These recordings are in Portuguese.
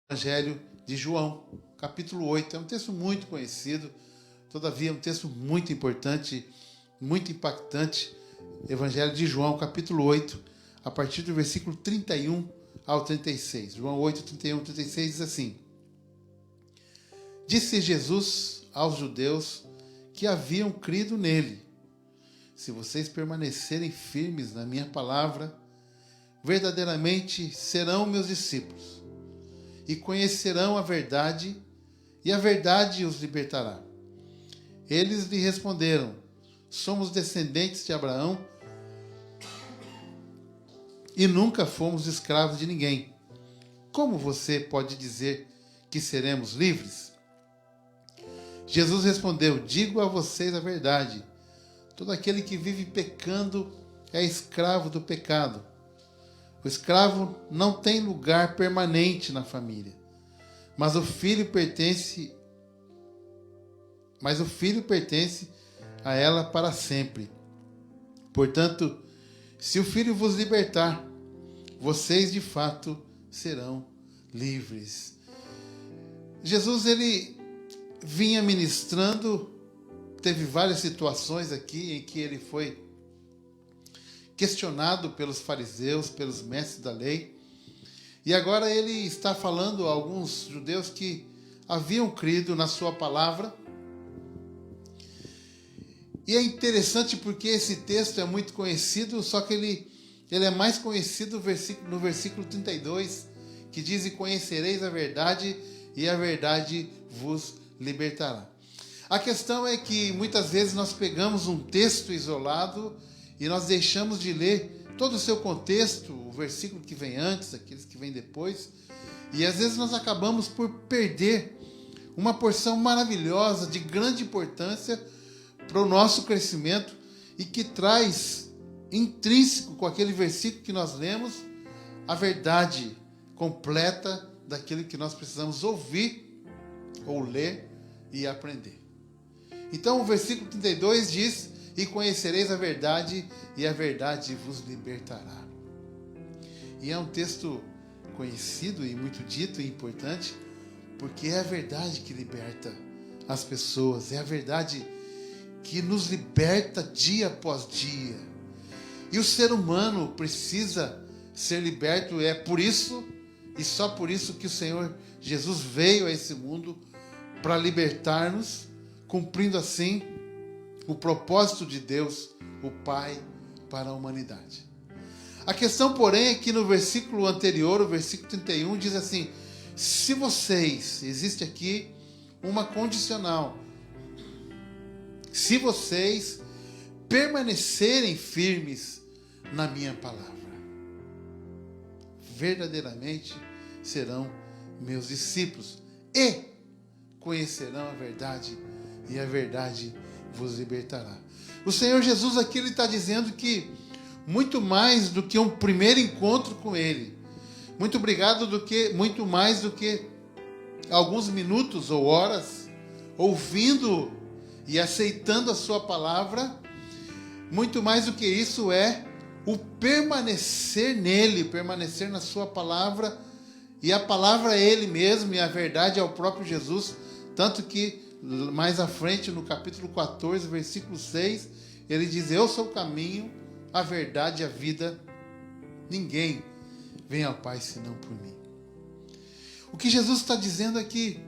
Evangelho de João, capítulo 8. É um texto muito conhecido, todavia é um texto muito importante, muito impactante. Evangelho de João, capítulo 8, a partir do versículo 31 ao 36. João 8, 31 ao 36 diz assim: Disse Jesus aos judeus que haviam crido nele: Se vocês permanecerem firmes na minha palavra, verdadeiramente serão meus discípulos e conhecerão a verdade, e a verdade os libertará. Eles lhe responderam: Somos descendentes de Abraão e nunca fomos escravos de ninguém. Como você pode dizer que seremos livres? Jesus respondeu: Digo a vocês a verdade. Todo aquele que vive pecando é escravo do pecado. O escravo não tem lugar permanente na família, mas o filho pertence a ela para sempre. Portanto, se o filho vos libertar, vocês de fato serão livres. Jesus, ele vinha ministrando, teve várias situações aqui em que ele foi questionado pelos fariseus, pelos mestres da lei. E agora ele está falando a alguns judeus que haviam crido na sua palavra. E é interessante porque esse texto é muito conhecido, só que ele é mais conhecido no versículo 32, que diz: E conhecereis a verdade, e a verdade vos libertará. A questão é que muitas vezes nós pegamos um texto isolado e nós deixamos de ler todo o seu contexto, o versículo que vem antes, aqueles que vêm depois, e às vezes nós acabamos por perder uma porção maravilhosa, de grande importância para o nosso crescimento e que traz intrínseco com aquele versículo que nós lemos a verdade completa daquilo que nós precisamos ouvir ou ler e aprender. Então o versículo 32 diz: E conhecereis a verdade, e a verdade vos libertará. E é um texto conhecido e muito dito e importante, porque é a verdade que liberta as pessoas, é a verdade que nos liberta dia após dia. E o ser humano precisa ser liberto, é por isso e só por isso que o Senhor Jesus veio a esse mundo, para libertar-nos, cumprindo assim o propósito de Deus, o Pai, para a humanidade. A questão, porém, é que no versículo anterior, o versículo 31, diz assim: se vocês, existe aqui uma condicional, se vocês permanecerem firmes na minha palavra, verdadeiramente serão meus discípulos e conhecerão a verdade, e a verdade vos libertará. O Senhor Jesus aqui ele está dizendo que muito mais do que um primeiro encontro com Ele, muito mais do que alguns minutos ou horas ouvindo e aceitando a sua palavra, muito mais do que isso é o permanecer nele, permanecer na sua palavra, e a palavra é Ele mesmo, e a verdade é o próprio Jesus, tanto que mais à frente, no capítulo 14, versículo 6, ele diz: Eu sou o caminho, a verdade e a vida. Ninguém vem ao Pai senão por mim. O que Jesus está dizendo é que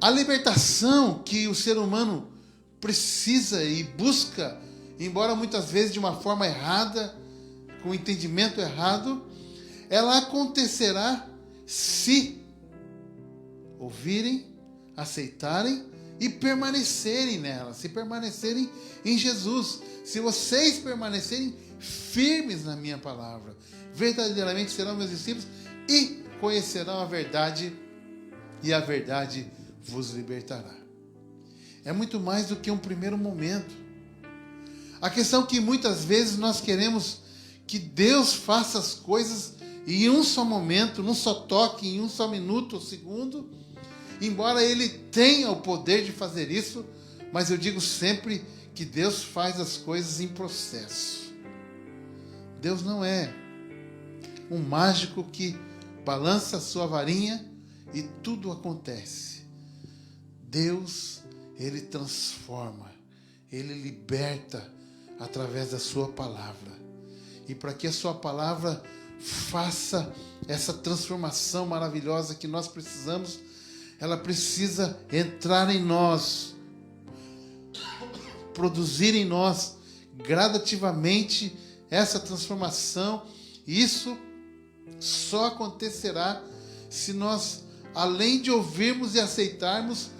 a libertação que o ser humano precisa e busca, embora muitas vezes de uma forma errada, com um entendimento errado, ela acontecerá se ouvirem, aceitarem e permanecerem nela, se permanecerem em Jesus. Se vocês permanecerem firmes na minha palavra, verdadeiramente serão meus discípulos e conhecerão a verdade, e a verdade vos libertará. É muito mais do que um primeiro momento. A questão é que muitas vezes nós queremos que Deus faça as coisas em um só momento, num só toque, em um só minuto ou segundo, embora Ele tenha o poder de fazer isso, mas eu digo sempre que Deus faz as coisas em processo. Deus não é um mágico que balança a sua varinha e tudo acontece. Deus, Ele transforma, Ele liberta através da sua palavra. E para que a sua palavra faça essa transformação maravilhosa que nós precisamos, ela precisa entrar em nós, produzir em nós gradativamente essa transformação. Isso só acontecerá se nós, além de ouvirmos e aceitarmos,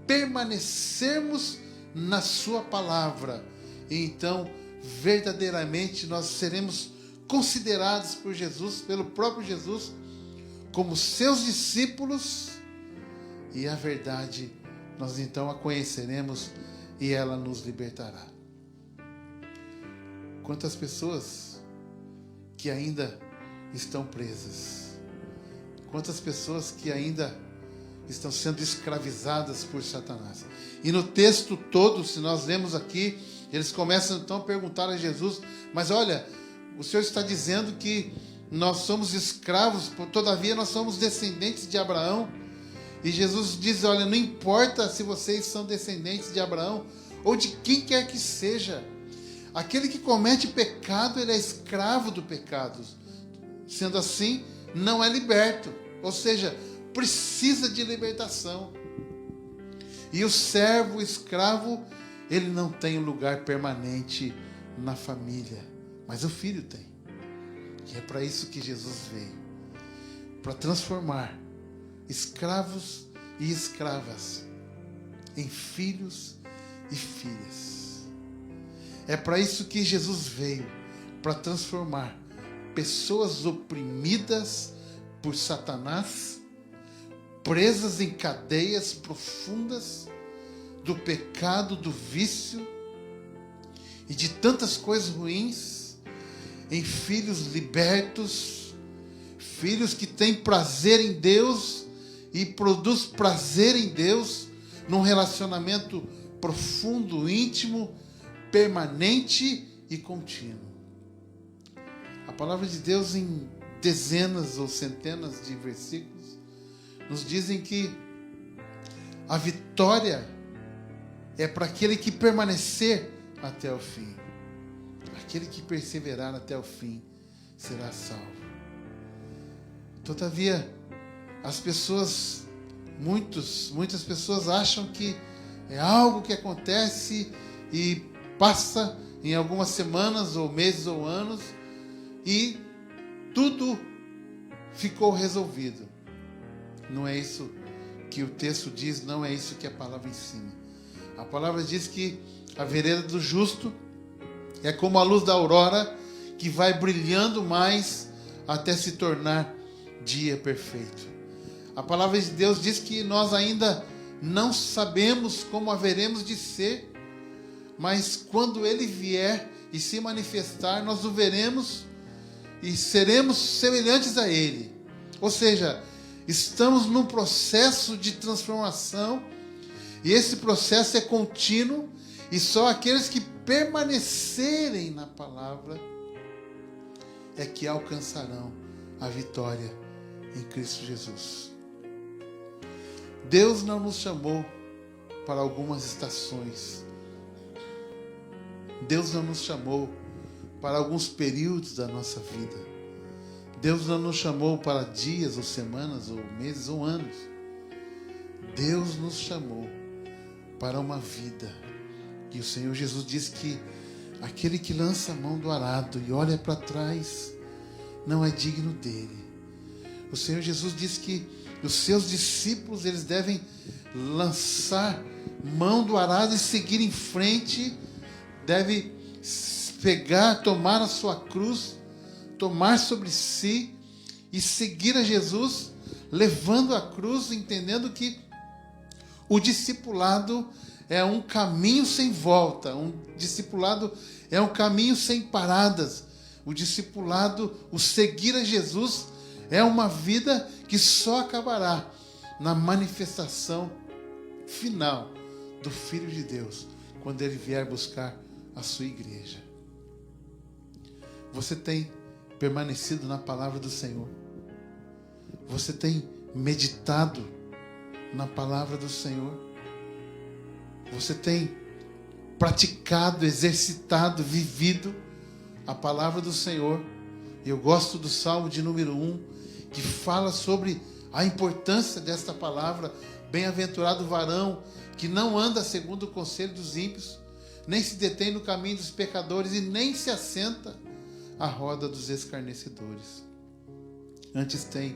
permanecermos na sua palavra. E então, verdadeiramente, nós seremos considerados por Jesus, pelo próprio Jesus, como seus discípulos, e a verdade nós então a conheceremos e ela nos libertará. Quantas pessoas que ainda estão presas, quantas pessoas que ainda estão sendo escravizadas por Satanás. E no texto todo, se nós lemos aqui, eles começam então a perguntar a Jesus: mas olha, o Senhor está dizendo que nós somos escravos, todavia nós somos descendentes de Abraão. E Jesus diz: olha, não importa se vocês são descendentes de Abraão ou de quem quer que seja, aquele que comete pecado, ele é escravo do pecado. Sendo assim, não é liberto, ou seja, precisa de libertação. E o servo, o escravo, ele não tem um lugar permanente na família, mas o filho tem. E é para isso que Jesus veio, para transformar escravos e escravas em filhos e filhas. É para isso que Jesus veio, para transformar pessoas oprimidas por Satanás, presas em cadeias profundas do pecado, do vício e de tantas coisas ruins, em filhos libertos, filhos que têm prazer em Deus e produz prazer em Deus num relacionamento profundo, íntimo, permanente e contínuo. A palavra de Deus, em dezenas ou centenas de versículos, nos dizem que a vitória é para aquele que permanecer até o fim. Aquele que perseverar até o fim será salvo. Todavia, as pessoas, muitas pessoas acham que é algo que acontece e passa em algumas semanas ou meses ou anos e tudo ficou resolvido. Não é isso que o texto diz, não é isso que a palavra ensina. A palavra diz que a vereda do justo é como a luz da aurora, que vai brilhando mais até se tornar dia perfeito. A palavra de Deus diz que nós ainda não sabemos como haveremos de ser, mas quando Ele vier e se manifestar, nós o veremos e seremos semelhantes a Ele. Ou seja, estamos num processo de transformação, e esse processo é contínuo, e só aqueles que permanecerem na palavra é que alcançarão a vitória em Cristo Jesus. Deus não nos chamou para algumas estações. Deus não nos chamou para alguns períodos da nossa vida. Deus não nos chamou para dias ou semanas ou meses ou anos. Deus nos chamou para uma vida. E o Senhor Jesus diz que aquele que lança a mão do arado e olha para trás não é digno dele. O Senhor Jesus diz que os seus discípulos, eles devem lançar mão do arado e seguir em frente, deve pegar, tomar a sua cruz, tomar sobre si e seguir a Jesus, levando a cruz, entendendo que o discipulado é um caminho sem volta, um discipulado é um caminho sem paradas. O discipulado, o seguir a Jesus, é uma vida que só acabará na manifestação final do Filho de Deus, quando Ele vier buscar a sua igreja. Você tem permanecido na palavra do Senhor? Você tem meditado na palavra do Senhor? Você tem praticado, exercitado, vivido a palavra do Senhor? Eu gosto do Salmo de número 1, que fala sobre a importância desta palavra. Bem-aventurado o varão que não anda segundo o conselho dos ímpios, nem se detém no caminho dos pecadores e nem se assenta à roda dos escarnecedores. Antes tem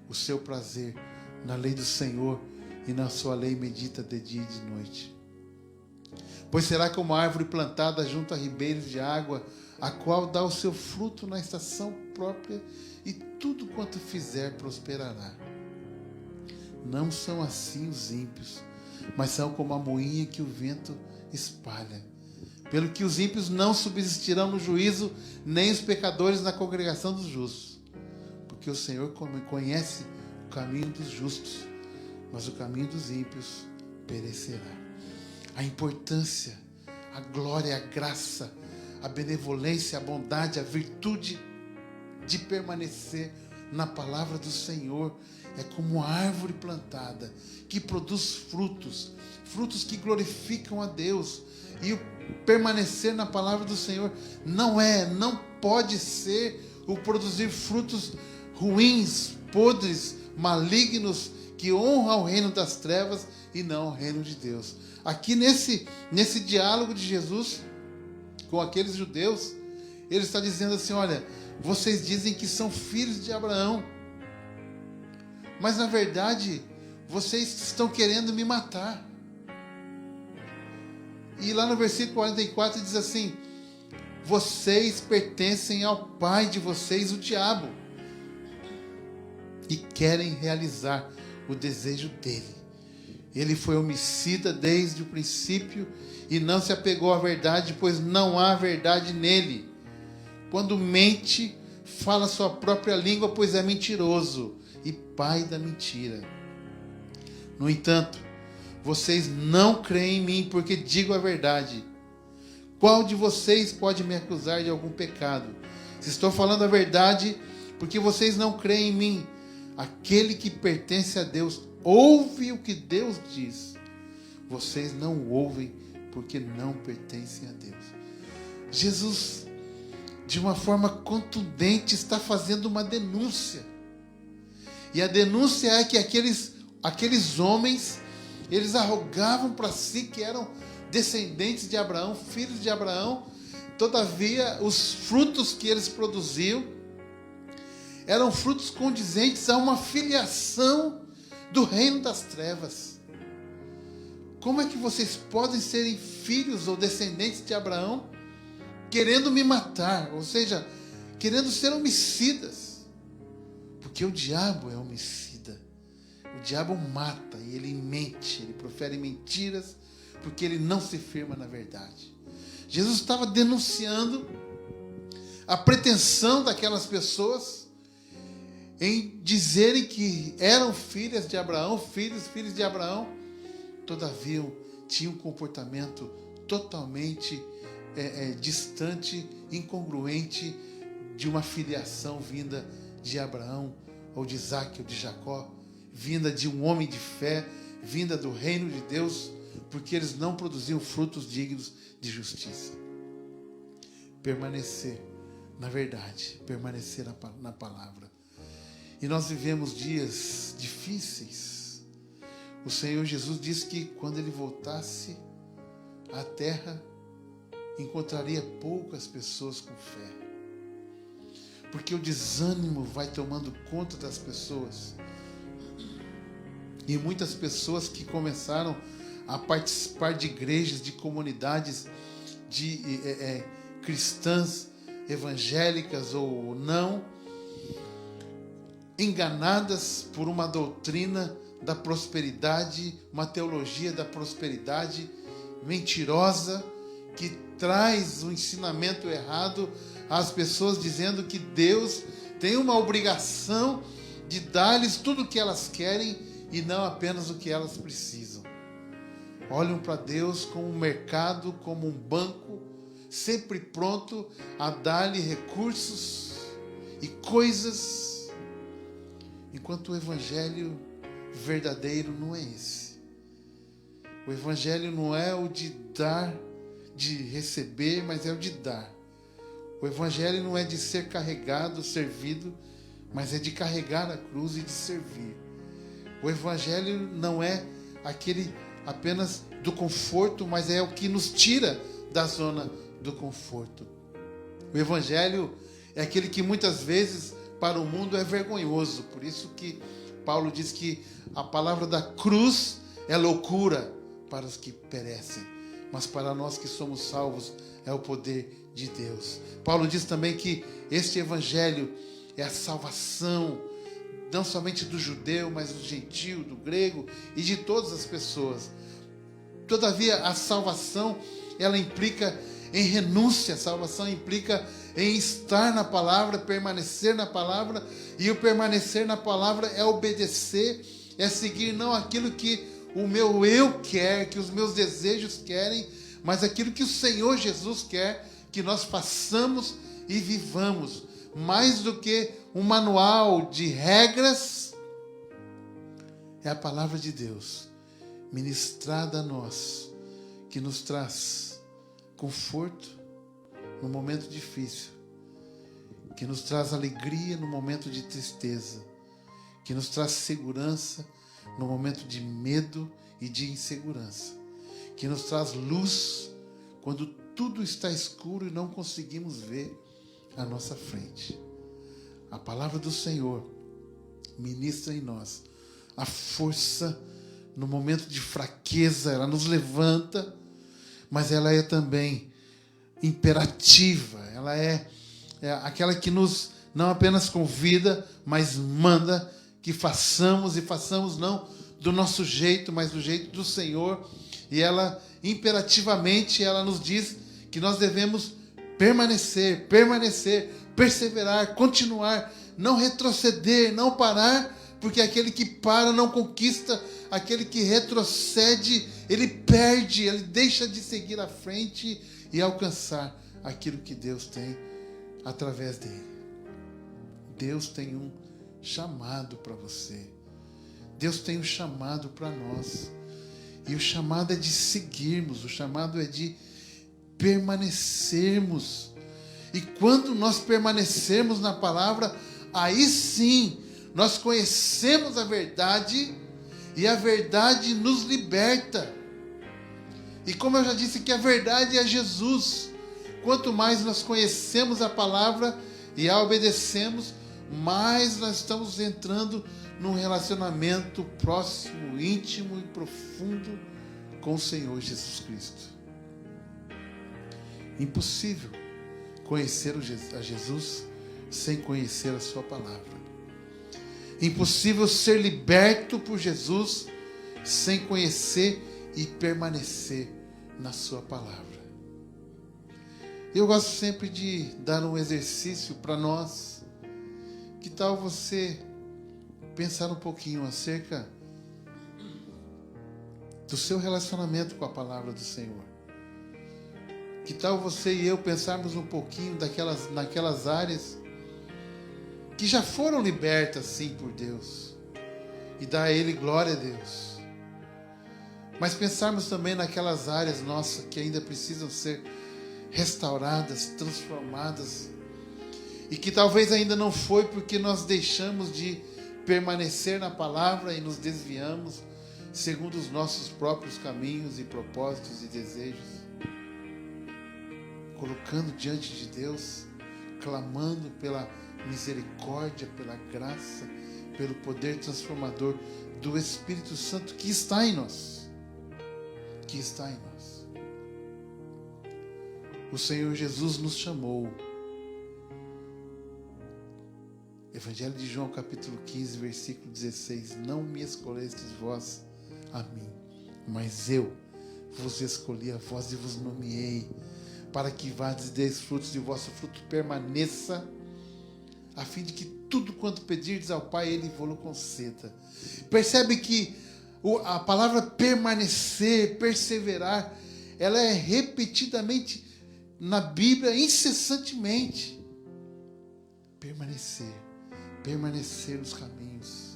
o seu prazer na lei do Senhor, e na sua lei medita de dia e de noite. Pois será como a árvore plantada junto a ribeiros de água, a qual dá o seu fruto na estação própria, e tudo quanto fizer prosperará. Não são assim os ímpios, mas são como a moinha que o vento espalha. Pelo que os ímpios não subsistirão no juízo, nem os pecadores na congregação dos justos. Porque o Senhor conhece o caminho dos justos, mas o caminho dos ímpios perecerá. A importância, a glória, a graça, a benevolência, a bondade, a virtude de permanecer na palavra do Senhor é como a árvore plantada que produz frutos, frutos que glorificam a Deus. E o permanecer na palavra do Senhor não pode ser o produzir frutos ruins, podres, malignos, que honram o reino das trevas e não o reino de Deus. Aqui nesse diálogo de Jesus com aqueles judeus, ele está dizendo assim: olha, vocês dizem que são filhos de Abraão, mas na verdade vocês estão querendo me matar. E lá no versículo 44 diz assim: vocês pertencem ao pai de vocês, o diabo, e querem realizar o desejo dele. Ele foi homicida desde o princípio e não se apegou à verdade, pois não há verdade nele. Quando mente, fala sua própria língua, pois é mentiroso e pai da mentira. No entanto, vocês não creem em mim, porque digo a verdade. Qual de vocês pode me acusar de algum pecado? Se estou falando a verdade, porque vocês não creem em mim. Aquele que pertence a Deus ouve o que Deus diz. Vocês não ouvem, porque não pertencem a Deus. Jesus, de uma forma contundente, está fazendo uma denúncia. E a denúncia é que aqueles homens, eles arrogavam para si que eram descendentes de Abraão, filhos de Abraão. Todavia, os frutos que eles produziam eram frutos condizentes a uma filiação do reino das trevas. Como é que vocês podem serem filhos ou descendentes de Abraão querendo me matar? Ou seja, querendo ser homicidas. Porque o diabo é homicida. O diabo mata e ele mente, ele profere mentiras, porque ele não se firma na verdade. Jesus estava denunciando a pretensão daquelas pessoas em dizerem que eram filhas de Abraão, filhos de Abraão, todavia tinham um comportamento totalmente distante, incongruente de uma filiação vinda de Abraão, ou de Isaac, ou de Jacó, vinda de um homem de fé, vinda do reino de Deus, porque eles não produziam frutos dignos de justiça. Permanecer na verdade, permanecer na palavra. E nós vivemos dias difíceis. O Senhor Jesus disse que quando Ele voltasse à terra, encontraria poucas pessoas com fé. Porque o desânimo vai tomando conta das pessoas. E muitas pessoas que começaram a participar de igrejas, de comunidades cristãs, evangélicas ou não, enganadas por uma doutrina da prosperidade, uma teologia da prosperidade mentirosa, que traz o ensinamento errado às pessoas, dizendo que Deus tem uma obrigação de dar-lhes tudo o que elas querem e não apenas o que elas precisam. Olham para Deus como um mercado, como um banco, sempre pronto a dar-lhe recursos e coisas Enquanto o evangelho verdadeiro não é esse. O evangelho não é o de dar, de receber, mas é o de dar. O evangelho não é de ser carregado, servido, mas é de carregar a cruz e de servir. O evangelho não é aquele apenas do conforto, mas é o que nos tira da zona do conforto. O evangelho é aquele que muitas vezes para o mundo é vergonhoso. Por isso que Paulo diz que a palavra da cruz é loucura para os que perecem, mas para nós que somos salvos é o poder de Deus. Paulo diz também que este evangelho é a salvação, não somente do judeu, mas do gentio, do grego e de todas as pessoas. Todavia, a salvação, ela implica em renúncia, a salvação implica em estar na palavra, permanecer na palavra, e o permanecer na palavra é obedecer, é seguir não aquilo que o meu eu quer, que os meus desejos querem, mas aquilo que o Senhor Jesus quer que nós façamos e vivamos. Mais do que um manual de regras, é a palavra de Deus ministrada a nós, que nos traz conforto no momento difícil, que nos traz alegria no momento de tristeza, que nos traz segurança no momento de medo e de insegurança, que nos traz luz quando tudo está escuro e não conseguimos ver à nossa frente. A palavra do Senhor ministra em nós a força no momento de fraqueza, ela nos levanta, mas ela é também imperativa, ela é aquela que nos não apenas convida, mas manda que façamos, e façamos não do nosso jeito, mas do jeito do Senhor. E ela, imperativamente, ela nos diz que nós devemos permanecer, perseverar, continuar, não retroceder, não parar, porque aquele que para não conquista, aquele que retrocede, ele perde, ele deixa de seguir à frente e alcançar aquilo que Deus tem através dele. Deus tem um chamado para você. Deus tem um chamado para nós. E o chamado é de seguirmos, o chamado é de permanecermos. E quando nós permanecermos na palavra, aí sim nós conhecemos a verdade e a verdade nos liberta. E como eu já disse que a verdade é Jesus, quanto mais nós conhecemos a palavra e a obedecemos, mais nós estamos entrando num relacionamento próximo, íntimo e profundo com o Senhor Jesus Cristo. Impossível conhecer a Jesus sem conhecer a sua palavra. Impossível ser liberto por Jesus sem conhecer e permanecer na sua palavra. Eu gosto sempre de dar um exercício para nós. Que tal você pensar um pouquinho acerca do seu relacionamento com a palavra do Senhor? Que tal você e eu pensarmos um pouquinho naquelas áreas que já foram libertas, sim, por Deus, e dar a Ele glória a Deus. Mas pensarmos também naquelas áreas nossas que ainda precisam ser restauradas, transformadas, e que talvez ainda não foi porque nós deixamos de permanecer na palavra e nos desviamos segundo os nossos próprios caminhos e propósitos e desejos. Colocando diante de Deus, clamando pela misericórdia, pela graça, pelo poder transformador do Espírito Santo que está em nós. Que está em nós. O Senhor Jesus nos chamou. Evangelho de João, capítulo 15, versículo 16. Não me escolhestes vós a mim, mas eu vos escolhi a vós e vos nomeei, para que vades e deis frutos e o vosso fruto permaneça, a fim de que tudo quanto pedirdes ao Pai, Ele vos conceda. Percebe que a palavra permanecer, perseverar, ela é repetidamente na Bíblia, incessantemente. Permanecer nos caminhos.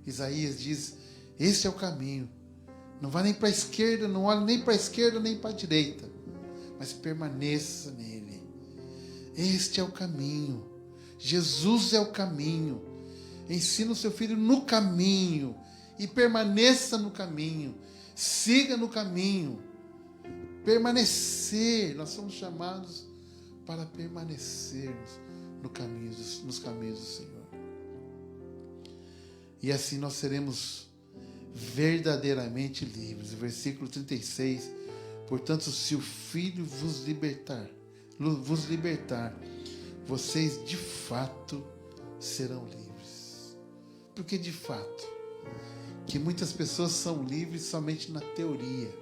Isaías diz: este é o caminho. Não vá nem para a esquerda, não olhe nem para a esquerda nem para a direita, mas permaneça nele. Este é o caminho. Jesus é o caminho. Ensina o seu filho no caminho e permaneça no caminho. Siga no caminho. Permanecer. Nós somos chamados para permanecermos nos caminhos do Senhor. E assim nós seremos verdadeiramente livres. Versículo 36. Portanto, se o Filho vos libertar, vocês de fato serão livres. Porque de fato, que muitas pessoas são livres somente na teoria.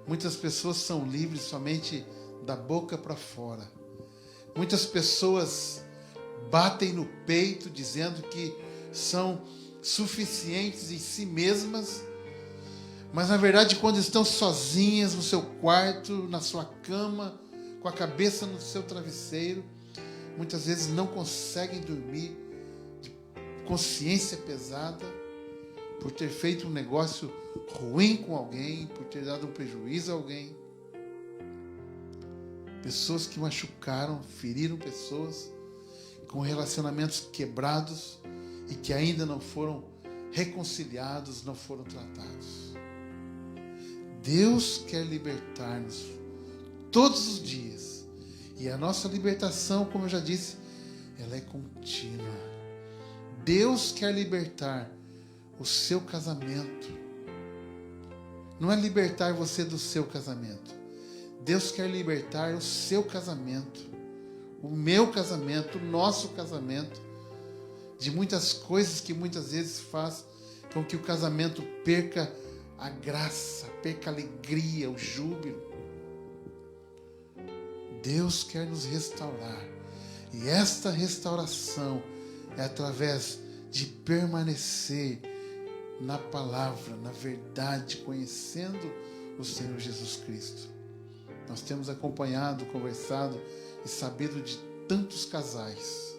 Muitas pessoas são livres somente da boca para fora. Muitas pessoas batem no peito dizendo que são suficientes em si mesmas, mas na verdade quando estão sozinhas no seu quarto, na sua cama, com a cabeça no seu travesseiro, muitas vezes não conseguem dormir, de consciência pesada, por ter feito um negócio ruim com alguém, por ter dado um prejuízo a alguém. Pessoas que machucaram, feriram pessoas, com relacionamentos quebrados e que ainda não foram reconciliados, não foram tratados. Deus quer libertar-nos todos os dias. E a nossa libertação, como eu já disse, ela é contínua. Deus quer libertar o seu casamento. Não é libertar você do seu casamento. Deus quer libertar o seu casamento, o meu casamento, o nosso casamento, de muitas coisas que muitas vezes faz com que o casamento perca a graça, perca a alegria, o júbilo. Deus quer nos restaurar. E esta restauração é através de permanecer na palavra, na verdade, conhecendo o Senhor Jesus Cristo. Nós temos acompanhado, conversado e sabido de tantos casais.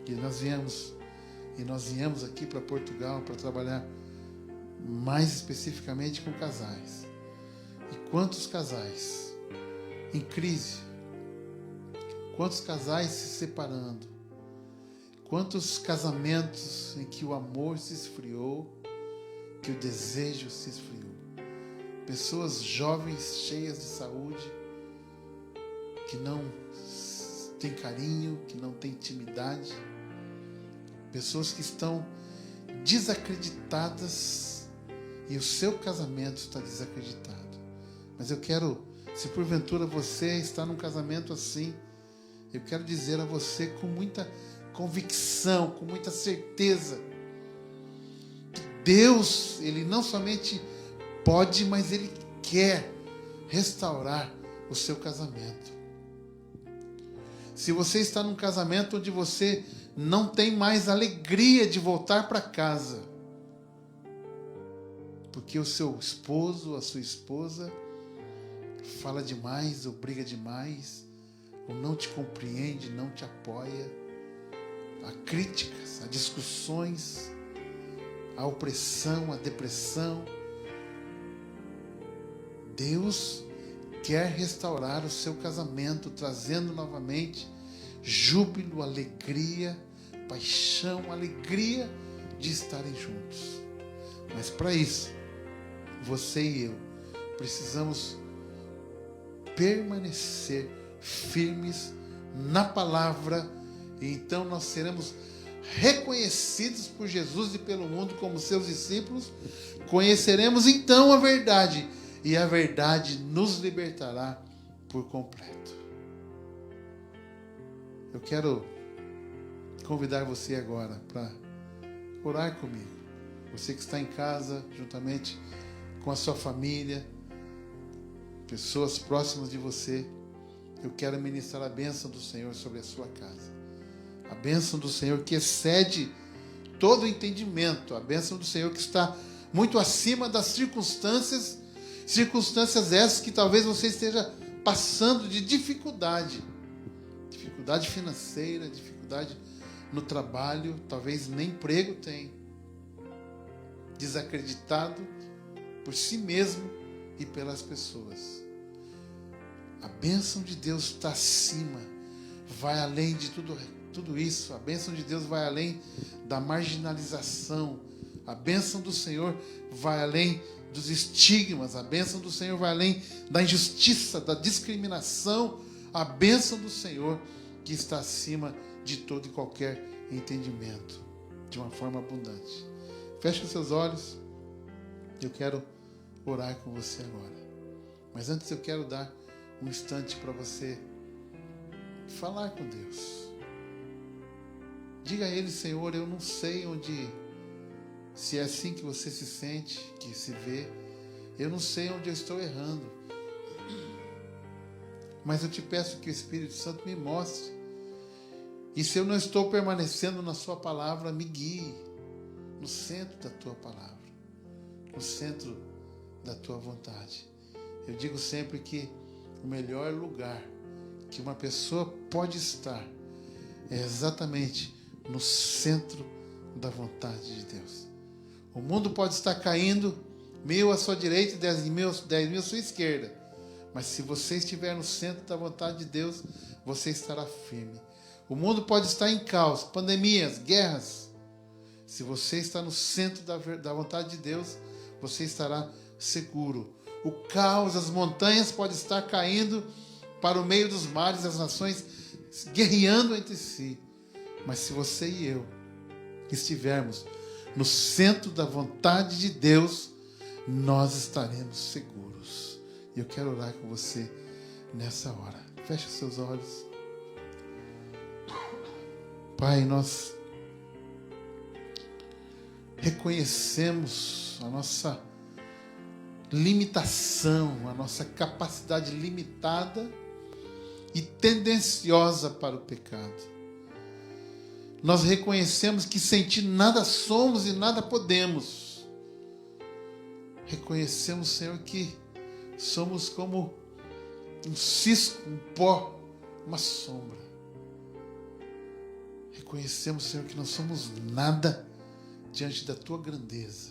E nós viemos aqui para Portugal para trabalhar mais especificamente com casais. E quantos casais em crise, quantos casais se separando, quantos casamentos em que o amor se esfriou, que o desejo se esfriou. Pessoas jovens, cheias de saúde, que não têm carinho, que não têm intimidade. Pessoas que estão desacreditadas e o seu casamento está desacreditado. Mas eu quero, se porventura você está num casamento assim, eu quero dizer a você com muita convicção, com muita certeza, que Deus, Ele não somente pode, mas Ele quer restaurar o seu casamento. Se você está num casamento onde você não tem mais alegria de voltar para casa, porque o seu esposo, a sua esposa, fala demais, ou briga demais, ou não te compreende, não te apoia, há críticas, há discussões, há opressão, há depressão. Deus quer restaurar o seu casamento, trazendo novamente júbilo, alegria, paixão, alegria de estarem juntos. Mas para isso, você e eu precisamos permanecer firmes na palavra, e então nós seremos reconhecidos por Jesus e pelo mundo como seus discípulos. Conheceremos então a verdade, e a verdade nos libertará por completo. Eu quero convidar você agora para orar comigo. Você que está em casa, juntamente com a sua família, pessoas próximas de você, eu quero ministrar a bênção do Senhor sobre a sua casa. A bênção do Senhor que excede todo o entendimento. A bênção do Senhor que está muito acima das circunstâncias essas que talvez você esteja passando de dificuldade financeira, dificuldade no trabalho, talvez nem emprego tem, desacreditado por si mesmo e pelas pessoas. A bênção de Deus está acima, vai além de tudo isso. A bênção de Deus vai além da marginalização. A bênção do Senhor vai além dos estigmas. A bênção do Senhor vai além da injustiça, da discriminação. A bênção do Senhor que está acima de todo e qualquer entendimento, de uma forma abundante. Feche os seus olhos. Eu quero orar com você agora. Mas antes eu quero dar um instante para você falar com Deus. Diga a Ele: Senhor, eu não sei se é assim que você se sente, que se vê. Eu não sei onde eu estou errando. Mas eu te peço que o Espírito Santo me mostre. E se eu não estou permanecendo na sua palavra, me guie no centro da tua palavra, no centro da tua vontade. Eu digo sempre que o melhor lugar que uma pessoa pode estar é exatamente no centro da vontade de Deus. O mundo pode estar caindo, 1000 à sua direita e 10.000 à sua esquerda. Mas se você estiver no centro da vontade de Deus, você estará firme. O mundo pode estar em caos, pandemias, guerras. Se você está no centro da vontade de Deus, você estará seguro. O caos, as montanhas podem estar caindo para o meio dos mares, as nações guerreando entre si. Mas se você e eu estivermos no centro da vontade de Deus, nós estaremos seguros. E eu quero orar com você nessa hora. Feche os seus olhos. Pai, nós reconhecemos a nossa limitação, a nossa capacidade limitada e tendenciosa para o pecado. Nós reconhecemos que sem Ti nada somos e nada podemos. Reconhecemos, Senhor, que somos como um cisco, um pó, uma sombra. Reconhecemos, Senhor, que não somos nada diante da Tua grandeza.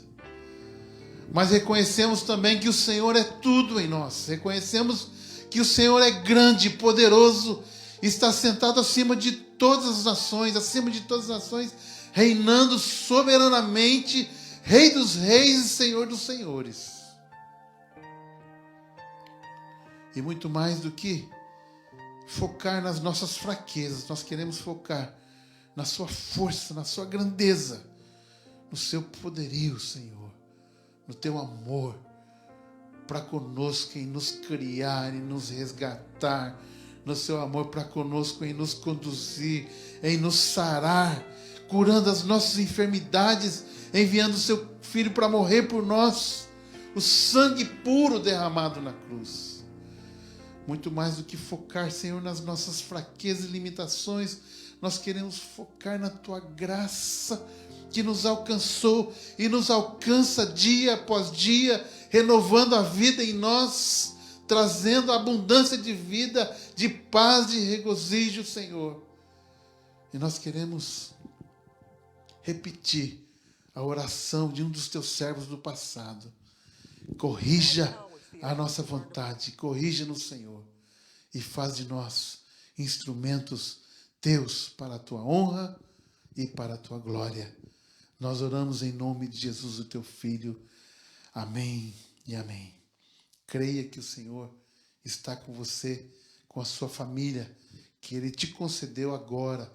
Mas reconhecemos também que o Senhor é tudo em nós. Reconhecemos que o Senhor é grande, poderoso, está sentado acima de todas as nações, reinando soberanamente, Rei dos reis e Senhor dos senhores. E muito mais do que focar nas nossas fraquezas, nós queremos focar na sua força, na sua grandeza, no seu poderio, Senhor, no teu amor para conosco, em nos criar, em nos resgatar, no seu amor para conosco, em nos conduzir, em nos sarar, curando as nossas enfermidades, enviando o seu Filho para morrer por nós, o sangue puro derramado na cruz. Muito mais do que focar, Senhor, nas nossas fraquezas e limitações, nós queremos focar na Tua graça que nos alcançou e nos alcança dia após dia, renovando a vida em nós, trazendo abundância de vida, de paz, de regozijo, Senhor. E nós queremos repetir a oração de um dos Teus servos do passado. Corrija a nossa vontade, corrija-nos, Senhor, e faz de nós instrumentos Teus para a Tua honra e para a Tua glória. Nós oramos em nome de Jesus, o Teu Filho. Amém e amém. Creia que o Senhor está com você, com a sua família, que Ele te concedeu agora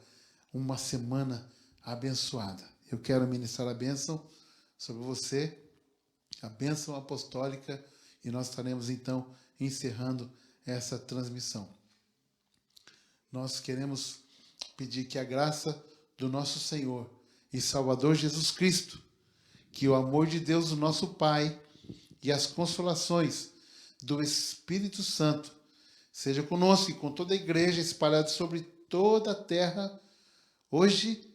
uma semana abençoada. Eu quero ministrar a bênção sobre você, a bênção apostólica, e nós estaremos então encerrando essa transmissão. Nós queremos pedir que a graça do nosso Senhor e Salvador Jesus Cristo, que o amor de Deus, o nosso Pai, e as consolações do Espírito Santo seja conosco e com toda a igreja espalhada sobre toda a terra, hoje